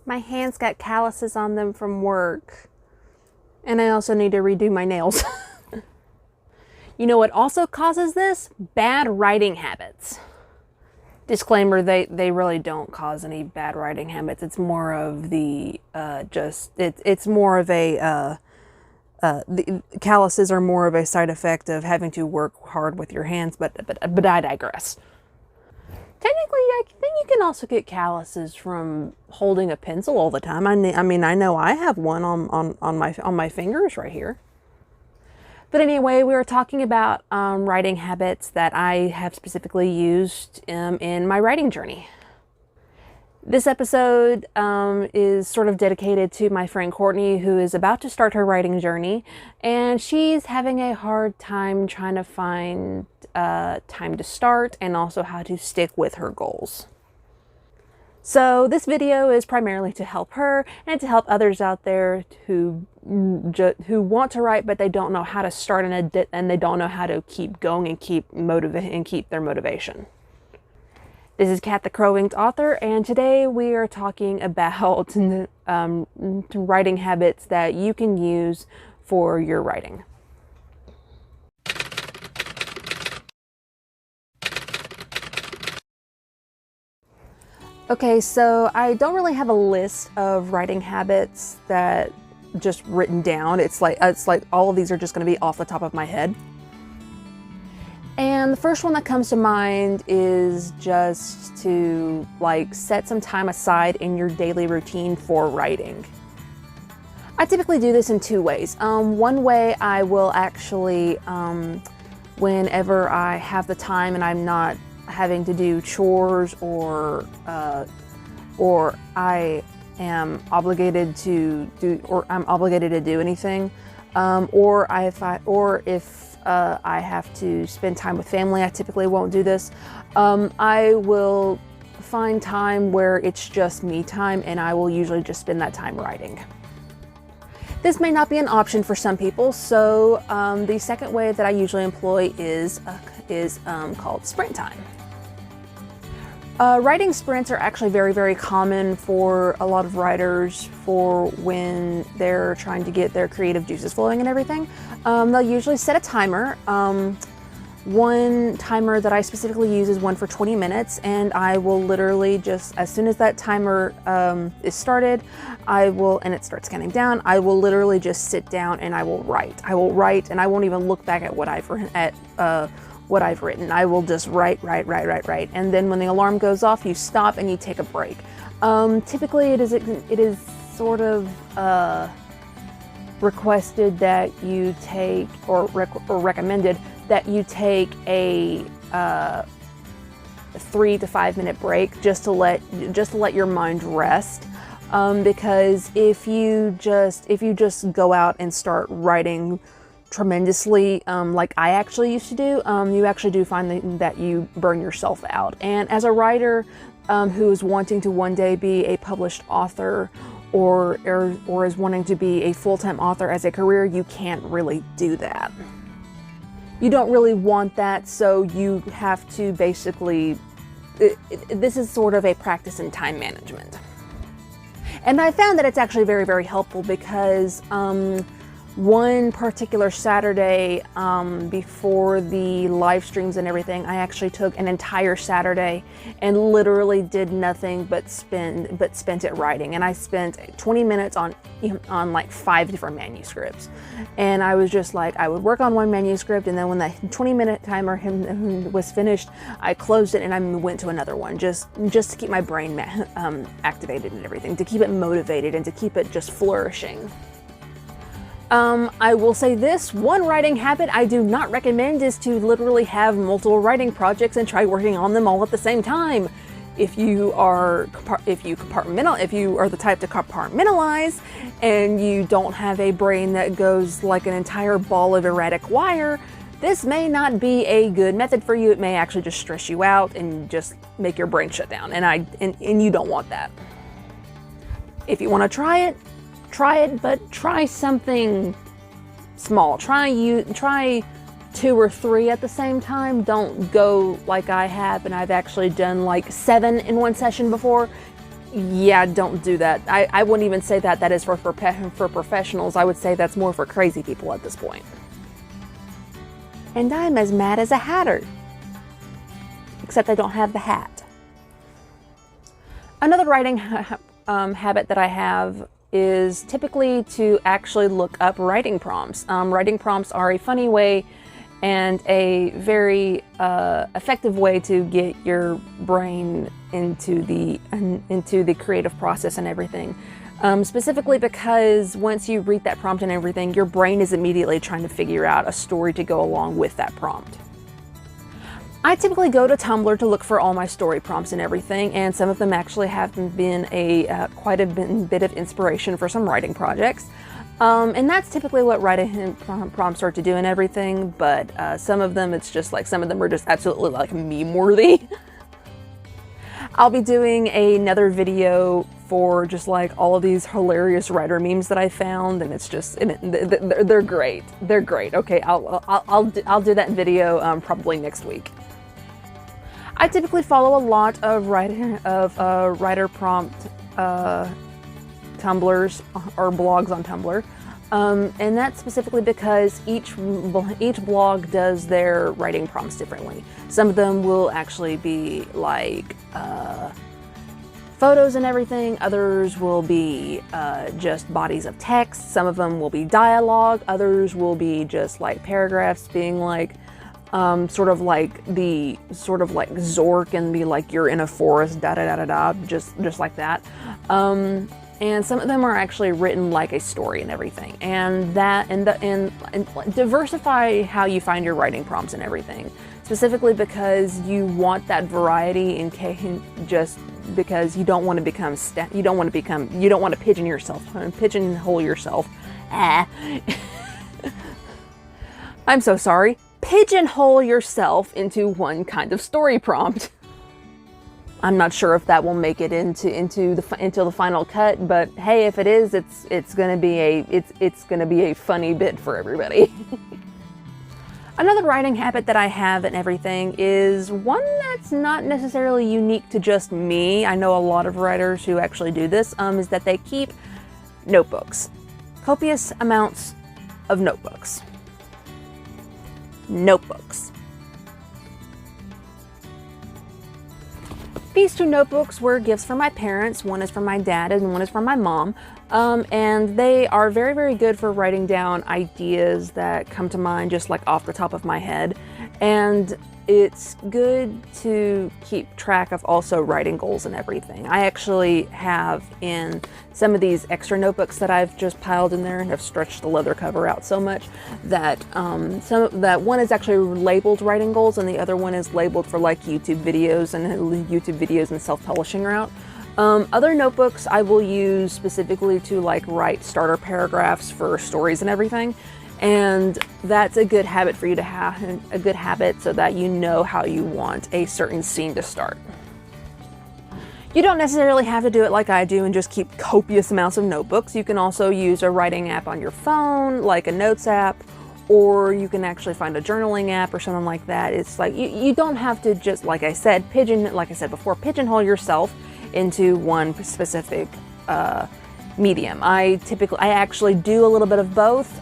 My hands got calluses on them from work. And I also need to redo my nails. You know what also causes this? Bad writing habits. Disclaimer, they really don't cause any bad writing habits. It's more of the, it's more of a, the calluses are more of a side effect of having to work hard with your hands, but I digress. Technically, I think you can also get calluses from holding a pencil all the time. I mean, I know I have one on my fingers right here. But anyway, we were talking about writing habits that I have specifically used in my writing journey. This episode is sort of dedicated to my friend Courtney, who is about to start her writing journey, and she's having a hard time trying to find time to start and also how to stick with her goals. So this video is primarily to help her and to help others out there who want to write but they don't know how to start and they don't know how to keep going and keep their motivation. This is Kat the Crow-Winged Author, and today we are talking about writing habits that you can use for your writing. Okay, so I don't really have a list of writing habits that just written down. It's like all of these are just going to be off the top of my head. And the first one that comes to mind is just to set some time aside in your daily routine for writing. I typically do this in two ways. One way I will actually, whenever I have the time and I'm not having to do chores or I am obligated to do anything, or if I have to spend time with family, I typically won't do this. I will find time where it's just me time, and I will usually just spend that time writing. This may not be an option for some people, so the second way that I usually employ is called sprint time. Writing sprints are actually very, very common for a lot of writers for when they're trying to get their creative juices flowing and everything. They'll usually set a timer. One timer that I specifically use is one for 20 minutes, and I will literally just, as soon as that timer is started, and it starts counting down, I will literally just sit down and I will write. I will write, and I won't even look back at what I've written. I will just write. And then when the alarm goes off, you stop and you take a break. Typically it is sort of requested that you take, or recommended that you take a 3 to 5 minute break just to let your mind rest. Because if you just go out and start writing tremendously, like I actually used to do, you actually do find that you burn yourself out. And as a writer who is wanting to one day be a published author or is wanting to be a full-time author as a career, you can't really do that. You don't really want that, so you have to basically, this is sort of a practice in time management. And I found that it's actually very, very helpful because one particular Saturday before the live streams and everything, I actually took an entire Saturday and literally did nothing but spent it writing. And I spent 20 minutes on like 5 different manuscripts. And I was just like, I would work on one manuscript, and then when that 20-minute timer was finished, I closed it and I went to another one, just to keep my brain activated and everything, to keep it motivated and to keep it just flourishing. I will say this, one writing habit I do not recommend is to literally have multiple writing projects and try working on them all at the same time. If you are the type to compartmentalize and you don't have a brain that goes like an entire ball of erratic wire, this may not be a good method for you. It may actually just stress you out and just make your brain shut down, and you don't want that. If you want to try it, but try something small. Try 2 or 3 at the same time. Don't go like I have, and I've actually done like 7 in one session before. Yeah, don't do that. I wouldn't even say that is for professionals. I would say that's more for crazy people at this point. And I'm as mad as a hatter. Except I don't have the hat. Another writing habit that I have is typically to actually look up writing prompts. Writing prompts are a funny way and a very effective way to get your brain into the creative process and everything. Specifically because once you read that prompt and everything, your brain is immediately trying to figure out a story to go along with that prompt. I typically go to Tumblr to look for all my story prompts and everything, and some of them actually have been quite a bit of inspiration for some writing projects. And that's typically what writing prompts are to do and everything, but some of them, it's just like, some of them are just absolutely like meme-worthy. I'll be doing another video for just like all of these hilarious writer memes that I found, and it's just, they're great. They're great. Okay, I'll do that video probably next week. I typically follow a lot of writer prompt Tumblrs or blogs on Tumblr, and that's specifically because each blog does their writing prompts differently. Some of them will actually be like photos and everything. Others will be just bodies of text. Some of them will be dialogue. Others will be just like paragraphs being like sort of like Zork and be like, you're in a forest, da da da da da, just like that. And some of them are actually written like a story and everything. And diversify how you find your writing prompts and everything. Specifically because you want that variety in case, just because you don't want to pigeonhole yourself. I'm so sorry. Pigeonhole yourself into one kind of story prompt. I'm not sure if that will make it into the final cut, but hey, if it is, it's gonna be a funny bit for everybody. Another writing habit that I have and everything is one that's not necessarily unique to just me. I know a lot of writers who actually do this, is that they keep notebooks. Copious amounts of notebooks. Notebooks. These two notebooks were gifts from my parents. One is from my dad and one is from my mom. And they are very, very good for writing down ideas that come to mind just like off the top of my head. And it's good to keep track of also writing goals and everything. I actually have in some of these extra notebooks that I've just piled in there and have stretched the leather cover out so much that that one is actually labeled writing goals and the other one is labeled for like YouTube videos and self-publishing route. Other notebooks I will use specifically to like write starter paragraphs for stories and everything. And that's a good habit for you to have, a good habit so that you know how you want a certain scene to start. You don't necessarily have to do it like I do and just keep copious amounts of notebooks. You can also use a writing app on your phone, like a notes app, or you can actually find a journaling app or something like that. It's like, you don't have to just, like I said before, pigeonhole yourself into one specific medium. I actually do a little bit of both.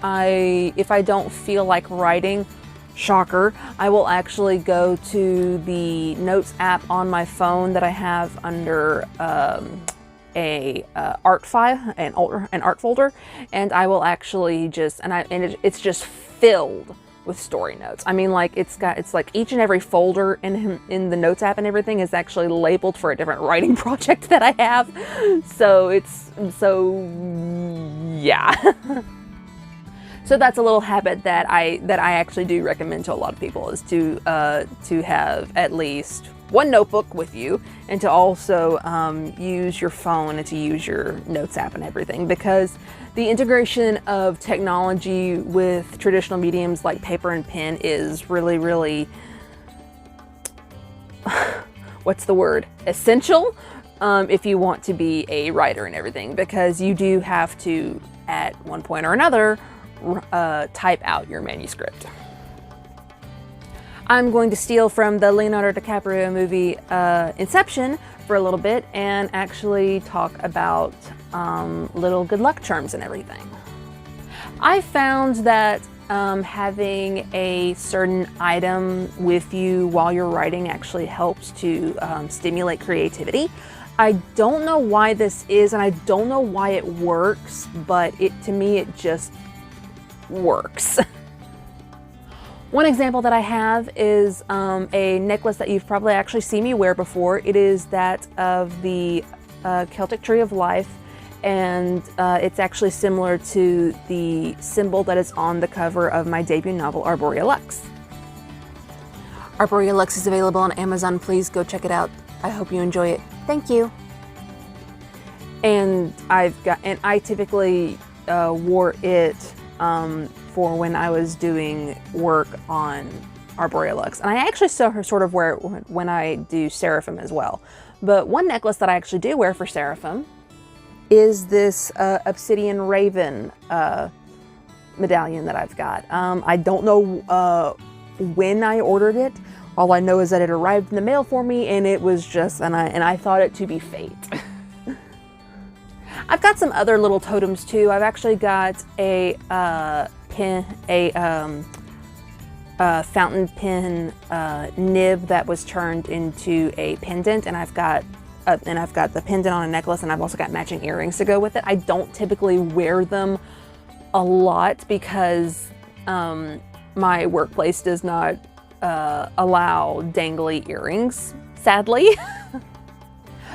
If I don't feel like writing, shocker, I will actually go to the notes app on my phone that I have under an art folder, and I will actually just it's just filled with story notes. I mean, like it's like each and every folder in the notes app and everything is actually labeled for a different writing project that I have. So yeah. So that's a little habit that I actually do recommend to a lot of people, is to have at least one notebook with you, and to also use your phone and to use your notes app and everything, because the integration of technology with traditional mediums like paper and pen is really, really, what's the word? Essential if you want to be a writer and everything, because you do have to, at one point or another, type out your manuscript. I'm going to steal from the Leonardo DiCaprio movie Inception for a little bit and actually talk about little good luck charms and everything. I found that having a certain item with you while you're writing actually helps to stimulate creativity. I don't know why this is, and I don't know why it works, but to me it just works. One example that I have is a necklace that you've probably actually seen me wear before. It is that of the Celtic Tree of Life, and it's actually similar to the symbol that is on the cover of my debut novel, Arborea Lux. Arborea Lux is available on Amazon. Please go check it out. I hope you enjoy it. Thank you. And I typically wore it for when I was doing work on Arborea Lux. And I actually sort of wear it when I do Seraphim as well. But one necklace that I actually do wear for Seraphim is this Obsidian Raven medallion that I've got. I don't know when I ordered it. All I know is that it arrived in the mail for me, and it was just, and I thought it to be fate. I've got some other little totems too. I've actually got a fountain pen nib that was turned into a pendant, and I've got the pendant on a necklace, and I've also got matching earrings to go with it. I don't typically wear them a lot because my workplace does not allow dangly earrings, sadly.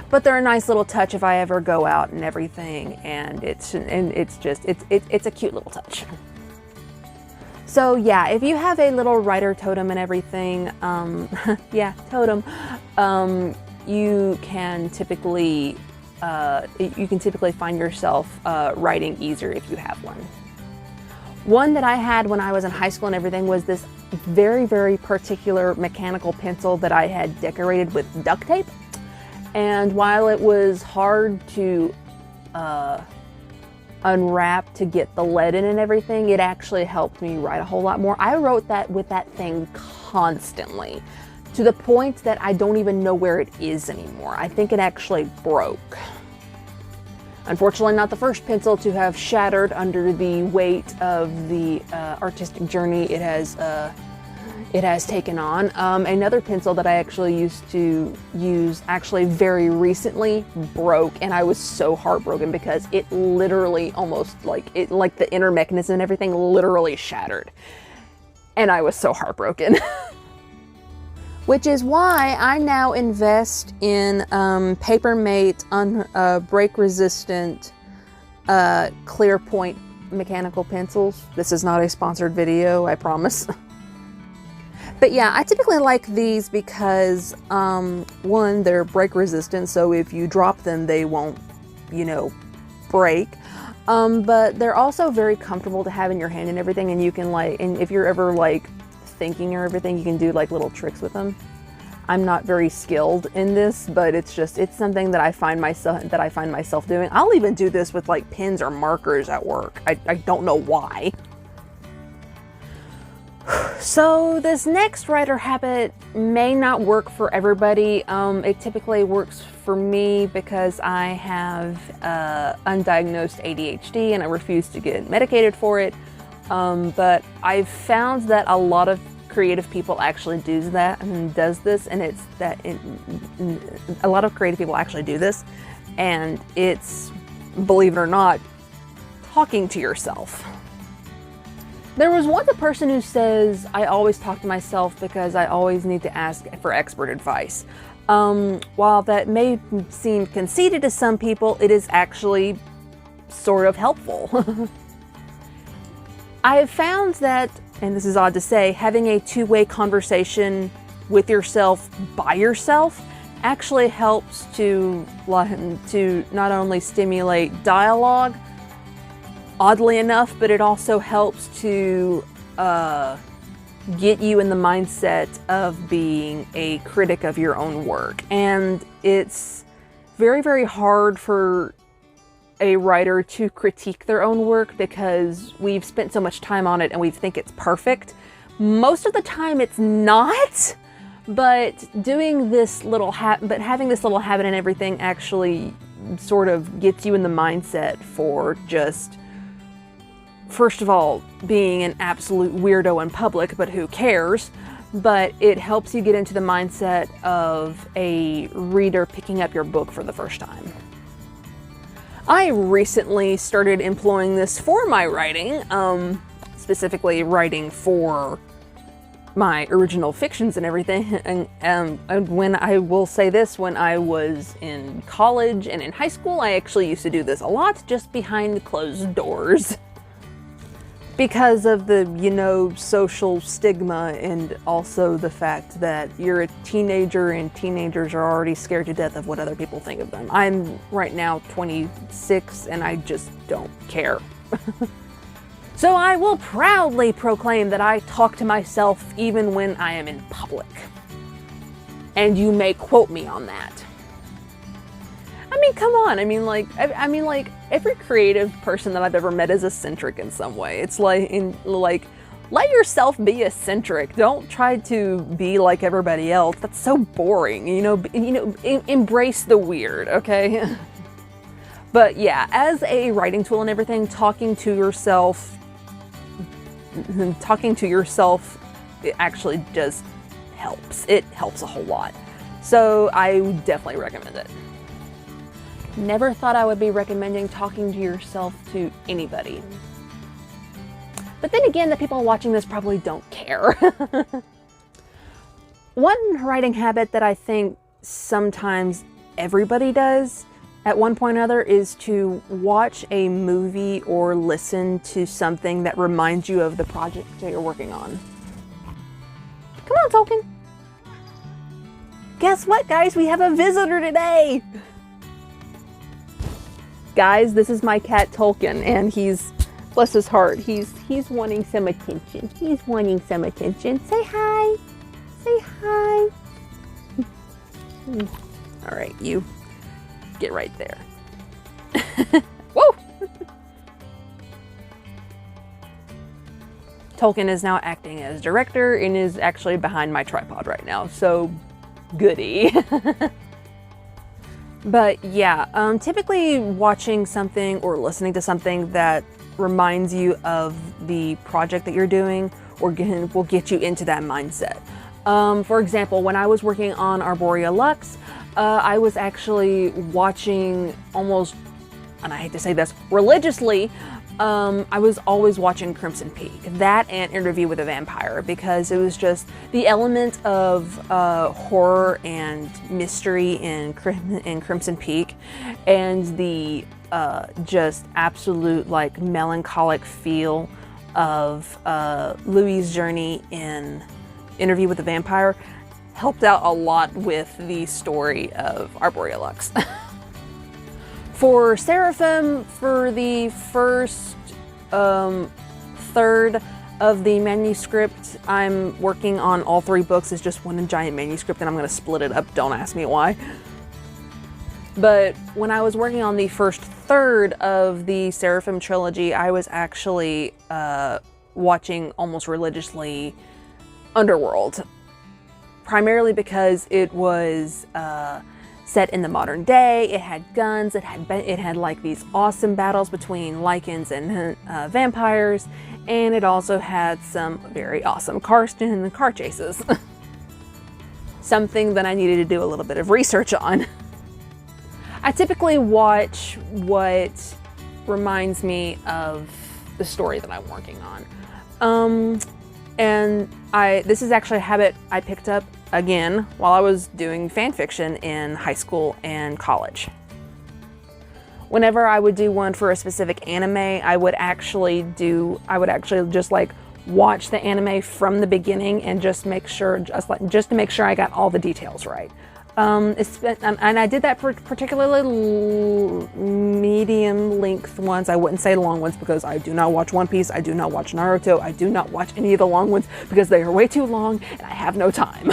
But they're a nice little touch if I ever go out and everything, and it's a cute little touch. So yeah, if you have a little writer totem and everything, yeah, totem, you can typically find yourself writing easier if you have one. One that I had when I was in high school and everything was this very, very particular mechanical pencil that I had decorated with duct tape. And while it was hard to unwrap to get the lead in and everything, it actually helped me write a whole lot more. I wrote that with that thing constantly, to the point that I don't even know where it is anymore. I think it actually broke. Unfortunately, not the first pencil to have shattered under the weight of the artistic journey it has taken on. Another pencil that I actually used to use actually very recently broke, and I was so heartbroken because it literally almost like the inner mechanism and everything literally shattered. And I was so heartbroken. Which is why I now invest in Papermate break resistant clear point mechanical pencils. This is not a sponsored video, I promise. But yeah, I typically like these because, one, they're break resistant, so if you drop them, they won't, break. But they're also very comfortable to have in your hand and everything, and you can and if you're ever thinking or everything, you can do little tricks with them. I'm not very skilled in this, but it's something that I find myself doing. I'll even do this with pens or markers at work. I don't know why. So this next writer habit may not work for everybody. It typically works for me because I have undiagnosed ADHD and I refuse to get medicated for it. But I've found that a lot of creative people actually do that and does this, and a lot of creative people actually do this, and it's, believe it or not, talking to yourself. There was once a person who says, I always talk to myself because I always need to ask for expert advice. While that may seem conceited to some people, it is actually sort of helpful. I have found that, and this is odd to say, having a two-way conversation with yourself by yourself actually helps to not only stimulate dialogue, oddly enough, but it also helps to get you in the mindset of being a critic of your own work. And it's very, very hard for a writer to critique their own work because we've spent so much time on it and we think it's perfect. Most of the time it's not, but having this little habit and everything actually sort of gets you in the mindset for just, first of all, being an absolute weirdo in public, but who cares? But it helps you get into the mindset of a reader picking up your book for the first time. I recently started employing this for my writing, specifically writing for my original fictions and everything. And when I will say this, when I was in college and in high school, I actually used to do this a lot, just behind closed doors. Because of the, social stigma, and also the fact that you're a teenager and teenagers are already scared to death of what other people think of them. I'm right now 26 and I just don't care. So I will proudly proclaim that I talk to myself even when I am in public. And you may quote me on that. I mean, come on. I mean, every creative person that I've ever met is eccentric in some way. It's let yourself be eccentric. Don't try to be like everybody else. That's so boring. Embrace the weird, okay? But yeah, as a writing tool and everything, talking to yourself, it actually just helps. It helps a whole lot. So I would definitely recommend it. Never thought I would be recommending talking to yourself to anybody. But then again, the people watching this probably don't care. One writing habit that I think sometimes everybody does at one point or another is to watch a movie or listen to something that reminds you of the project that you're working on. Come on, Tolkien. Guess what, guys? We have a visitor today. Guys, this is my cat Tolkien, and he's, bless his heart, he's wanting some attention. He's wanting some attention. Say hi. Say hi. All right, you get right there. Whoa! Tolkien is now acting as director and is actually behind my tripod right now, so goody. But yeah, typically watching something or listening to something that reminds you of the project that you're doing will get you into that mindset. For example, when I was working on Arborea Lux, I was actually watching almost, and I hate to say this, religiously, I was always watching Crimson Peak, that and Interview with a Vampire, because it was just the element of horror and mystery in Crimson Peak, and the just absolute melancholic feel of Louis's journey in Interview with a Vampire helped out a lot with the story of Arborea Lux. For Seraphim, for the first third of the manuscript, I'm working on all 3 books as just one giant manuscript, and I'm going to split it up. Don't ask me why. But when I was working on the first third of the Seraphim trilogy, I was actually watching almost religiously Underworld, primarily because it was set in the modern day. It had guns. It had like these awesome battles between Lycans and vampires, and it also had some very awesome car chases. Something that I needed to do a little bit of research on. I typically watch what reminds me of the story that I'm working on. And this is actually a habit I picked up again while I was doing fan fiction in high school and college. Whenever I would do one for a specific anime, I would actually just watch the anime from the beginning and just to make sure I got all the details right. And I did that for particularly medium length ones. I wouldn't say long ones because I do not watch One Piece, I do not watch Naruto, I do not watch any of the long ones because they are way too long and I have no time.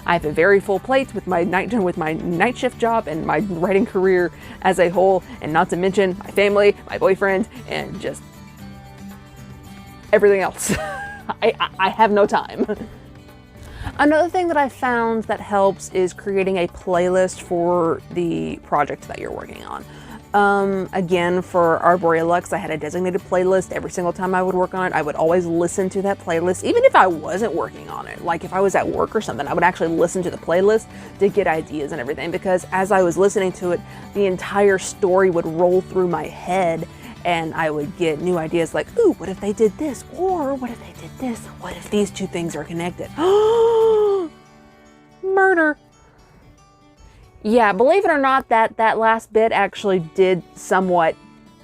I have a very full plate with my night shift job and my writing career as a whole, and not to mention my family, my boyfriend, and just everything else. I have no time. Another thing that I found that helps is creating a playlist for the project that you're working on. Again, for Arborea Lux, I had a designated playlist every single time I would work on it. I would always listen to that playlist, even if I wasn't working on it. Like if I was at work or something, I would actually listen to the playlist to get ideas and everything, because as I was listening to it, the entire story would roll through my head and I would get new ideas like, ooh, what if they did this? Or what if they did this? What if these two things are connected? Murder. Yeah, believe it or not, that last bit actually did somewhat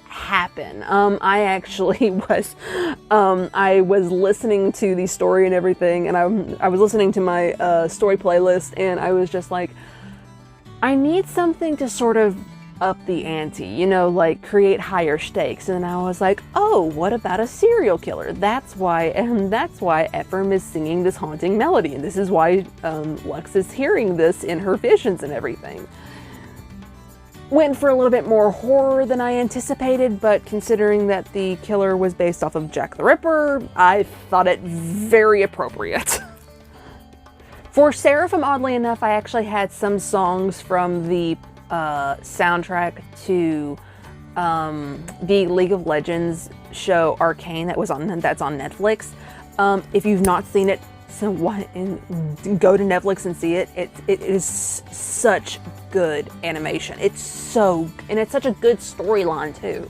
happen. I actually was, I was listening to the story and everything, and I was listening to my story playlist, and I was just like, I need something to sort of up the ante, you know, like create higher stakes. And I was like, oh, what about a serial killer? That's why Ephraim is singing this haunting melody, and this is why Lux is hearing this in her visions and everything. Went for a little bit more horror than I anticipated, but considering that the killer was based off of Jack the Ripper, I thought it very appropriate. For Seraphim, oddly enough, I actually had some songs from the soundtrack to the League of Legends show Arcane that's on Netflix. If you've not seen it, go to Netflix and see it. It is such good animation. It's such a good storyline too.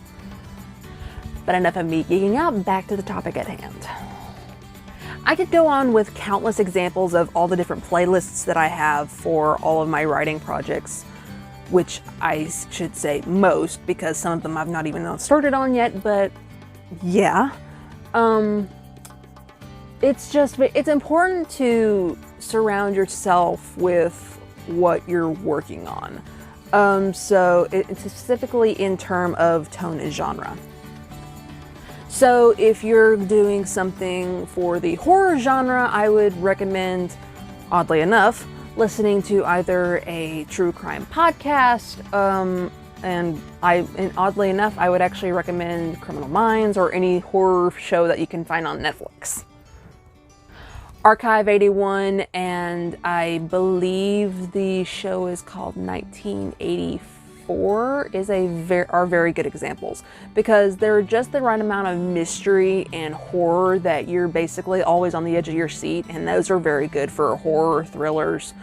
But enough of me geeking out, back to the topic at hand. I could go on with countless examples of all the different playlists that I have for all of my writing projects, which I should say most, because some of them I've not even started on yet, but yeah. It's important to surround yourself with what you're working on. So it's specifically in terms of tone and genre. So if you're doing something for the horror genre, I would recommend, oddly enough, listening to either a true crime podcast, and oddly enough, I would actually recommend Criminal Minds or any horror show that you can find on Netflix. Archive 81, and I believe the show is called 1984, are very good examples, because they're just the right amount of mystery and horror that you're basically always on the edge of your seat, and those are very good for horror, thrillers,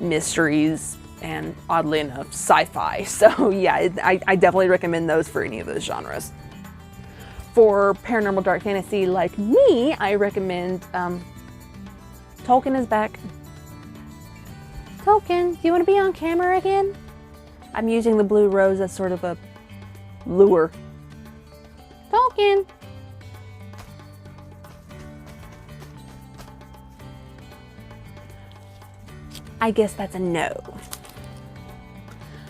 mysteries, and oddly enough, sci-fi. So yeah, I definitely recommend those for any of those genres. For paranormal dark fantasy like me, I recommend Tolkien is back. Tolkien, do you want to be on camera again? I'm using the blue rose as sort of a lure. Tolkien. I guess that's a no.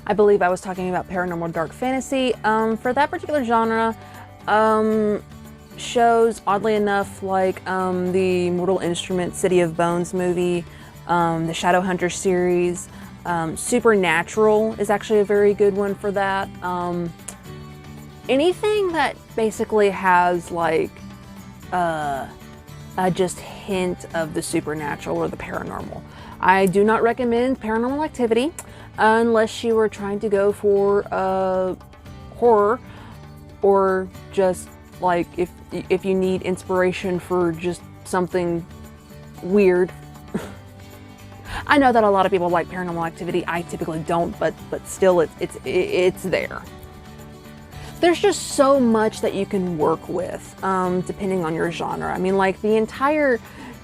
I believe I was talking about paranormal dark fantasy. For that particular genre, shows, oddly enough, like the Mortal Instruments City of Bones movie, the Shadowhunter series, Supernatural is actually a very good one for that. Anything that basically has like a just hint of the supernatural or the paranormal. I do not recommend Paranormal Activity unless you are trying to go for horror, or just like if you need inspiration for just something weird. I know that a lot of people like Paranormal Activity. I typically don't, but still it's there. There's just so much that you can work with, depending on your genre. I mean, like the entire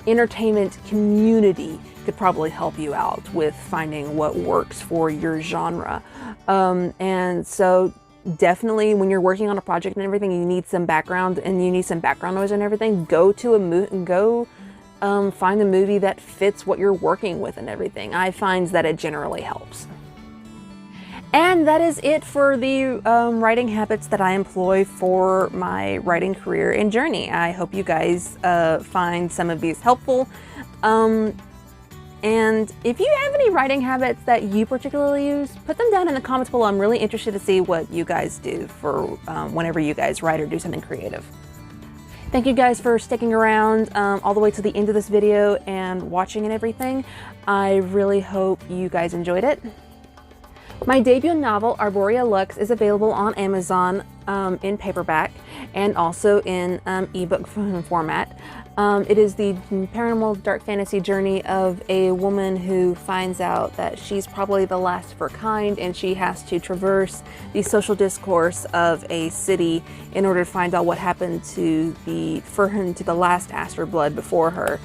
entertainment community could probably help you out with finding what works for your genre. And so definitely when you're working on a project and everything, you need some background and you need some background noise and everything, go to a find the movie that fits what you're working with and everything. I find that it generally helps. And that is it for the writing habits that I employ for my writing career and journey. I hope you guys find some of these helpful. And if you have any writing habits that you particularly use, put them down in the comments below. I'm really interested to see what you guys do for whenever you guys write or do something creative. Thank you guys for sticking around all the way to the end of this video and watching and everything. I really hope you guys enjoyed it. My debut novel, Arborea Lux, is available on Amazon in paperback and also in ebook format. It is the paranormal dark fantasy journey of a woman who finds out that she's probably the last of her kind, and she has to traverse the social discourse of a city in order to find out what happened to the last Aster blood before her.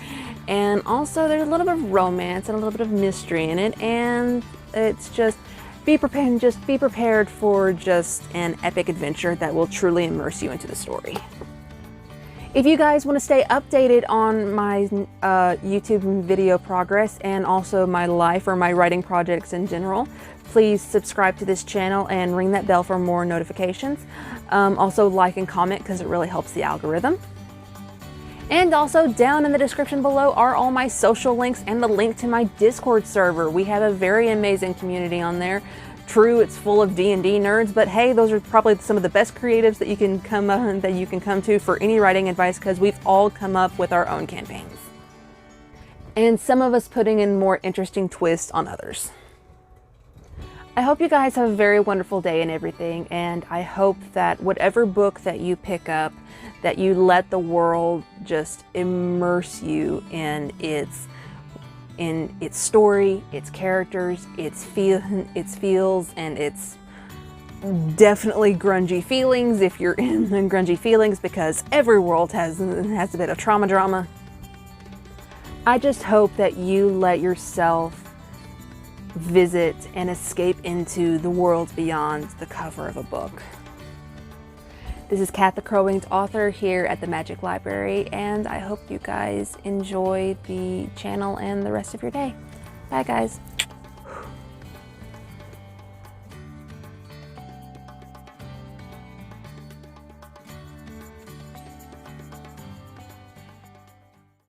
And also there's a little bit of romance and a little bit of mystery in it, and it's just be prepared for just an epic adventure that will truly immerse you into the story. If you guys want to stay updated on my YouTube video progress and also my life or my writing projects in general, please subscribe to this channel and ring that bell for more notifications. Also like and comment because it really helps the algorithm. And also down in the description below are all my social links and the link to my Discord server. We have a very amazing community on there. True, it's full of D&D nerds, but hey, those are probably some of the best creatives that you can come to for any writing advice, because we've all come up with our own campaigns. And some of us putting in more interesting twists on others. I hope you guys have a very wonderful day and everything, and I hope that whatever book that you pick up, that you let the world just immerse you in its story, its characters, its feels, and its definitely grungy feelings if you're in the grungy feelings, because every world has a bit of trauma drama. I just hope that you let yourself visit and escape into the worlds beyond the cover of a book. This is Kat the Crow-Winged Author here at the Magic Library, and I hope you guys enjoy the channel and the rest of your day. Bye guys.